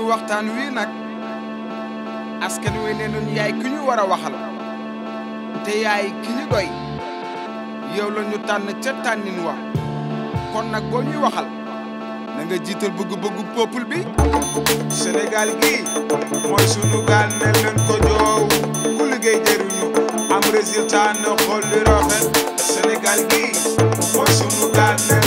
waxtaan wi nag askan wi ne nun yaay ki ñu war a waxal te yaay ki ñu doy yow la ñu tànn ca tànnin wa kon nag boo ñuy waxal na nga jiital bëgg-bëggu peuple bi. Sénégal gi mooy sunu gaal ne leen ko joow ku liggéey jëriñu am résultat na xool li rafet. Sénégal gi mooy sunu gaal ne